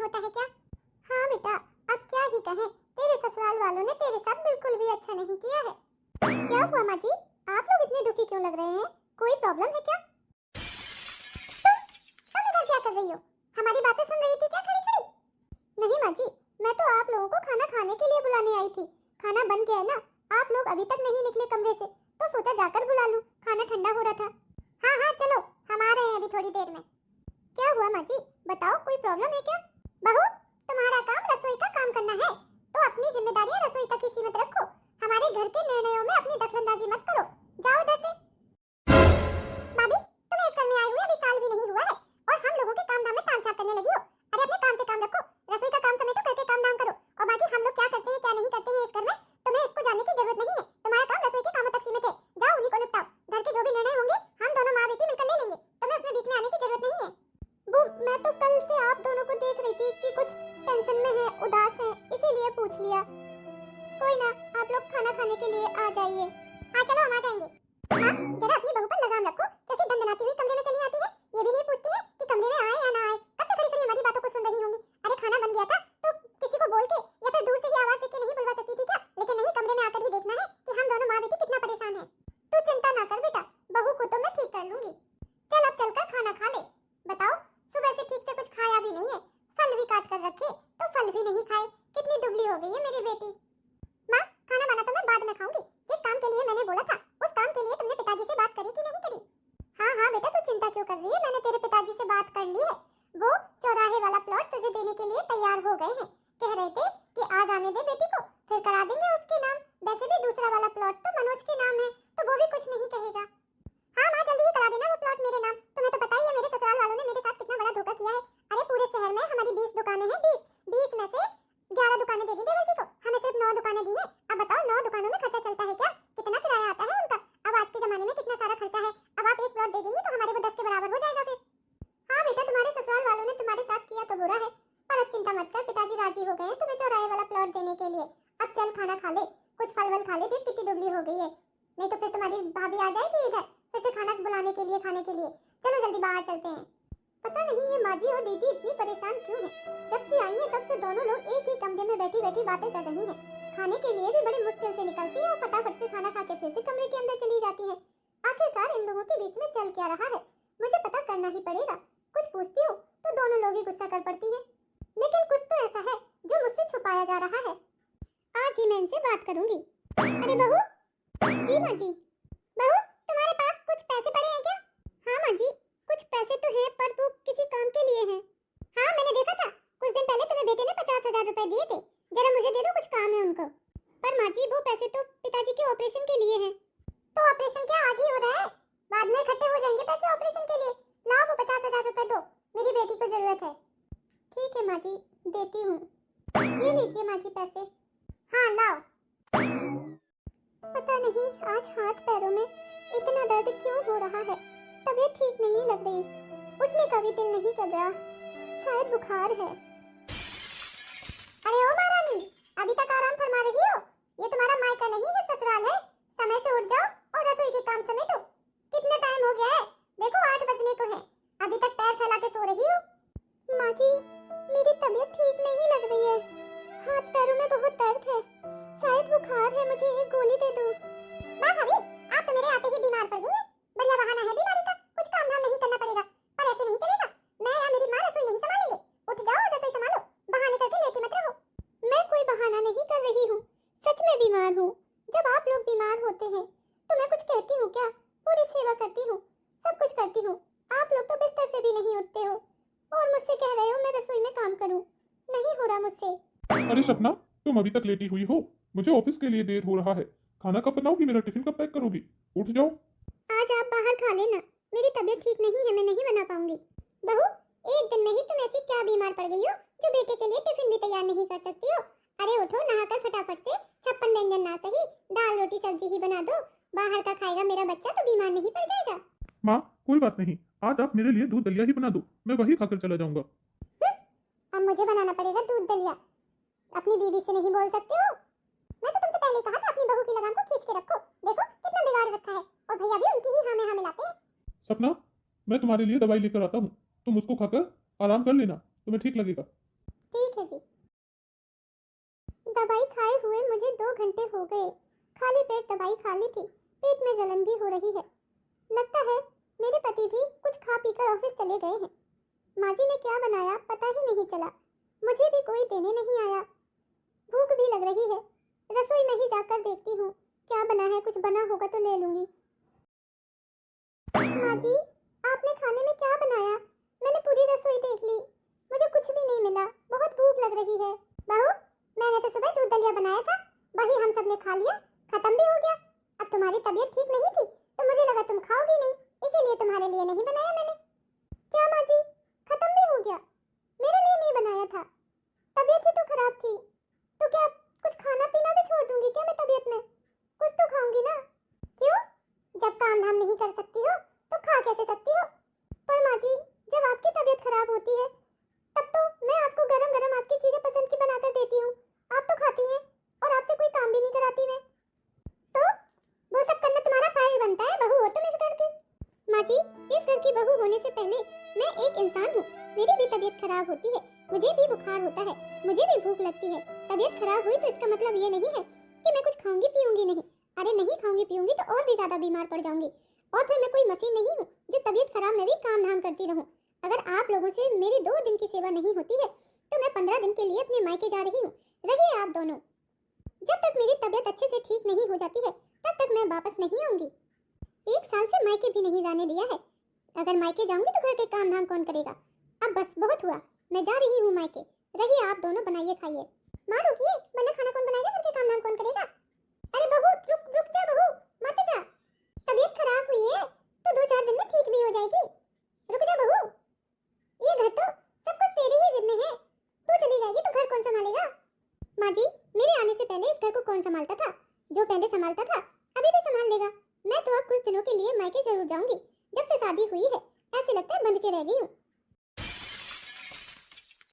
होता है क्या? हाँ बेटा, अब क्या ही कहें, तेरे ससुराल वालों ने तेरे साथ बिल्कुल भी अच्छा नहीं किया है। क्या हुआ माँ जी, आप लोग इतने दुखी क्यों लग रहे हैं? कोई प्रॉब्लम है क्या? तुम इधर क्या कर रही हो? हमारी बातें सुन रही थी क्या खड़ी खड़ी? नहीं माँ जी, मैं तो आप लोगों को खाना खाने के लिए बुलाने आई थी। खाना बन गया है ना, आप लोग अभी तक नहीं निकले कमरे से, तो सोचा जाकर बुला लूं, खाना ठंडा हो रहा था। हाँ हाँ चलो, हम आ रहे हैं अभी थोड़ी देर में। क्या हुआ माँ जी, बताओ, कोई प्रॉब्लम है क्या? बहू, तुम्हारा काम रसोई का काम करना है, तो अपनी जिम्मेदारियां रसोई तक ही सीमित रखो। हमारे घर के निर्णयों में अपनी दखलंदाजी मत करो। जाओ इधर से। भाभी, तुम्हें इस घर में आए हुए अभी साल भी नहीं हुआ है और हम लोगों के काम धाम में तामझाम करने लगी हो। अरे अपने काम से काम रखो, रसोई का काम समेटो, घर के काम धाम करो, और बाकी हम लोग क्या करते हैं क्या नहीं करते हैं इस घर में तुम्हें इसको जानने की जरूरत नहीं है। तुम्हारा काम रसोई के कामों तक सीमित है, जाओ उन्हीं को निपटाओ। घर के जो भी निर्णय होंगे हम दोनों माँ बेटी मिलकर ले लेंगे, तुम्हें उसमें बीच में आने की जरूरत नहीं है। वो मैं तो कल से आप दोनों को देख रही थी कि कुछ टेंशन में है, उदास है, इसीलिए पूछ लिया। कोई ना, आप लोग खाना खाने के लिए आ जाइए। हाँ चलो, हम आ जाएंगे। हाँ, जरा अपनी बहू पर लगाम रखो, कैसी दंदनाती हुई कमरे में चली आती है, ये भी नहीं पूछती है कि कमरे में आए या ना आए। कब से खड़ी खड़ी हमारी बातों को सुन रही होंगी। अरे खाना बन गया था तो किसी को बोल के या फिर दूर से ही आवाज देके नहीं बुलवा सकती थी क्या? लेकिन नहीं, कमरे में आकर ही देखना है कि हम दोनों माँ बेटी कितना परेशान है। तू चिंता ना कर बेटा, बहू को तो मैं ठीक कर लूंगी। चल अब चलकर खाना खा ले। बताओ, सुबह से ठीक से कुछ खाया भी नहीं है, फल भी काट कर रखे तो फल भी नहीं खाए, कितनी दुबली हो गई है मेरी बेटी। माँ, खाना बना तो मैं बाद में खाऊंगी, जिस काम के लिए मैंने बोला था उस काम के लिए तुमने पिताजी से बात करी कि नहीं करी? हाँ हाँ बेटा, तू चिंता क्यों कर रही है, मैंने तेरे पिताजी से बात कर ली है। वो चौराहे वाला प्लॉट तुझे देने के लिए तैयार हो गए हैं, कह रहे थे कि आज आने दे बेटी को, फिर करा देंगे उसके नाम। वैसे भी दूसरा वाला प्लॉट तो मनोज के नाम है, तो वो भी कुछ नहीं कहेगा। हाँ माँ, जल्दी ही करा देना वो प्लॉट मेरे नाम। तुम्हें तो पता ही है मेरे ससुराल वालों ने मेरे साथ कितना बड़ा धोखा किया है। अरे पूरे शहर में हमारी 20 दुकानें हैं, 20 में से 11 दुकानें दे दी देवर जी को, हमें सिर्फ 9 दुकानें दी है। अब बताओ 9 दुकानों में खर्चा चलता है क्या? कितना किराया आता है उनका? अब आज के जमाने में कितना सारा खर्चा है। अब आप एक प्लॉट दे देंगे तो हमारे वो 10 के बराबर हो जाएगा फिर। हाँ बेटा, तुम्हारे ससुराल वालों ने तुम्हारे साथ किया तो बुरा है, पर अब चिंता मत कर, पिताजी राजी हो गए हैं तुम्हें चौराहे वाला प्लॉट देने के लिए। अब चल खाना खा ले, कुछ फल वल खा ले, देख कितनी दुबली हो गई है, नहीं तो फिर तुम्हारी भाभी आ जाएगी इधर फिर से खाना बुलाने के लिए, खाने के लिए। चलो जल्दी बाहर चलते हैं। पता नहीं ये माँ जी और दीदी इतनी परेशान क्यों हैं। जब से आई है तब से दोनों लोग एक ही कमरे में बैठी बैठी बातें कर रही हैं। खाने के लिए भी बड़ी मुश्किल से निकलती है और फटाफट से खाना खा के फिर से कमरे के अंदर चली जाती है। आखिरकार इन लोगों के बीच में चल क्या रहा है, मुझे पता करना ही पड़ेगा। कुछ पूछती हूँ तो दोनों लोग ही गुस्सा कर पड़ती है, लेकिन कुछ तो ऐसा है जो मुझसे छुपाया जा रहा है। आज ही मैं इनसे बात करूंगी। अरे बहू। जी माँ जी। बहू, तुम्हारे पास कुछ पैसे पड़े हैं क्या? हाँ माँ जी, कुछ पैसे तो हैं, पर वो किसी काम के लिए हैं। हाँ मैंने देखा था, कुछ दिन पहले तुम्हें बेटे ने 50,000 रुपए दिए थे, जरा मुझे दे दो, कुछ काम है उनको। पर माँ जी वो पैसे तो पिताजी के ऑपरेशन के लिए हैं। तो ऑपरेशन क्या आज ही हो रहा है? बाद में इकट्ठे हो जाएंगे पैसे ऑपरेशन के लिए। लाओ वो 50,000 रुपए दो, मेरी बेटी को जरूरत है। ठीक है माँ जी, देती हूँ। ये लीजिए माँ जी पैसे। हाँ लाओ। पता नहीं आज हाथ पैरों में इतना दर्द क्यों हो रहा है, तबीयत ठीक नहीं लग रही, उठने का भी दिल नहीं कर रहा, शायद बुखार है। अरे ओ महारानी, अभी तक आराम फरमा रही हो? ये तुम्हारा मायका नहीं है, ससुराल है। समय से उठ जाओ और रसोई के काम समेटो। कितना टाइम हो गया है? देखो 8 बजने को है, अभी तक पैर फैला के सो रही हो। माँ जी, मेरी तबीयत ठीक नहीं लग रही है, हाथ पैरों में बहुत दर्द है, शायद बुखार है, मुझे एक गोली दे दो। वाह भाभी, आप तो मेरे आते ही बीमार पड़ गई हैं। बढ़िया बहाना है बीमारी का, कुछ काम धाम नहीं करना पड़ेगा, पर ऐसे नहीं चलेगा। मैं या मेरी माँ रसोई नहीं संभालेंगे, उठ जाओ और रसोई संभालो, बहाने करके लेटी मत रहो। मैं कोई बहाना नहीं कर रही हूँ, सच में बीमार हूँ। जब आप लोग बीमार होते हैं तो मैं कुछ कहती हूँ क्या? पूरी सेवा करती हूँ, सब कुछ करती हूँ। आप लोग तो बिस्तर से भी नहीं उठते हो और मुझसे कह रहे हो मैं रसोई में काम करूँ। नहीं हो रहा मुझसे। अरे सपना, तुम अभी तक लेटी हुई हो, मुझे ऑफिस के लिए देर हो रहा है। खाना कब बनाओगी, मेरा टिफिन कब पैक करोगी? उठ जाओ। आज आप बाहर खा लेना, मेरी तबीयत ठीक नहीं है, मैं नहीं बना पाऊंगी। बहू, एक दिन में ही तुम ऐसी क्या बीमार पड़ गई हो जो बेटे के लिए टिफिन भी तैयार नहीं कर सकती हो? अरे उठो, नहाकर फटाफट से 56 व्यंजन ना सही दाल रोटी सब्जी ही बना दो, बाहर का खाएगा मेरा बच्चा तो बीमार नहीं पड़ जाएगा। माँ, कोई बात नहीं, आज आप मेरे लिए दूध दलिया ही बना दो, मैं वही खाकर चला जाऊंगा। अब मुझे बनाना पड़ेगा दूध दलिया, अपनी बीवी से नहीं बोल सकते हो? मैं तो तुमसे पहले ही कहा था अपनी बहू की लगाम को खींच के रखो, देखो कितना बिगाड़ रखा है, और भैया भी उनकी ही हाँ में हाँ मिलाते हैं। सपना, मैं तुम्हारे लिए दवाई लेकर आता हूँ, तुम उसको खाकर आराम कर लेना, तुम्हें ठीक लगेगा। ठीक है जी। दवाई खाए हुए मुझे 2 घंटे हो गए। खाली पेट दवाई खा ली थी। पेट में जलन भी हो रही है। लगता है मेरे पति भी कुछ खा पीकर ऑफिस चले गए हैं। माँ जी ने क्या बनाया पता ही नहीं चला। मुझे भी कोई देने नहीं आया। भूख भी लग रही है। रसोई में ही जाकर देखती हूँ क्या बना है। कुछ बना होगा तो ले लूंगी। माँ जी, आपने खाने में क्या बनाया? मैंने पूरी रसोई देख ली, मुझे कुछ भी नहीं मिला। बहुत भूख लग रही है। बहू, मैंने तो सुबह दूध दलिया बनाया था, वही हम सब ने खा लिया, खत्म भी हो गया। अब तुम्हारी तबीयत ठीक नहीं थी तो मुझे लगा तुम खाओगी नहीं, इसीलिए तुम्हारे लिए नहीं बनाया मैंने। क्या माँ जी, खत्म भी हो गया? मेरे लिए नहीं बनाया था। तबीयत ही तो खराब थी, तो क्या कुछ खाना पीना भी छोड़ दूंगी क्या मैं तबीयत में? कुछ तो खाऊंगी ना। क्यों? जब काम धाम नहीं कर सकती हो तो खा कैसे सकती हो? पर माँ जी, जब आपकी तबीयत खराब होती है तब तो मैं आपको गरम गरम आपकी चीजें पसंद की बनाकर देती हूँ, आप तो खाती हैं और आपसे कोई काम भी नहीं कराती मैं। तो वो सब करना तुम्हारा फर्ज बनता है, बहू हो तुम इस घर की। माँ जी, इस घर की बहू होने से पहले मैं एक इंसान हूँ। मेरी भी तबीयत खराब होती है, मुझे भी बुखार होता है, मुझे भी भूख लगती है। तबीयत खराब हुई तो इसका मतलब ये नहीं है कि मैं कुछ खाऊंगी पीऊंगी नहीं। अरे नहीं खाऊंगी पीऊंगी तो और भी ज्यादा बीमार पड़ जाऊंगी। और फिर मैं कोई मशीन नहीं हूँ जो तबीयत खराब में भी काम धाम करती रहूं। अगर आप लोगों से मेरी 2 दिन की सेवा नहीं होती है तो मैं 15 दिन के लिए अपने मायके जा रही हूँ। रहिए आप दोनों। जब तक मेरी तबीयत अच्छे से ठीक नहीं हो जाती है तब तक मैं वापस नहीं आऊंगी। 1 साल से मायके भी नहीं जाने दिया है। अगर मायके जाऊंगी तो घर के काम धाम कौन करेगा? अब बस बहुत हुआ, मैं जा रही हूँ मायके। रहिए आप दोनों, बनाइए खाइए। माँ रुकिए, वरना खाना कौन बनाएगा, घर के काम धाम कौन करेगा? अरे बहू, रुक रुक जा बहू, मत जा। तबीयत खराब हुई है तो 2-4 दिन में ठीक भी हो जाएगी। रुक जा बहू, ये घर तो सब कुछ तेरे ही जिम्मे है। तू चली जाएगी तो घर कौन संभालेगा? माँ जी, मेरे आने से पहले इस घर को कौन संभालता था? जो पहले संभालता था अभी भी संभाल लेगा। मैं तो अब कुछ दिनों के लिए मायके जरूर जाऊंगी। जब से शादी हुई है ऐसे लगता है बंद के रह गई हूँ।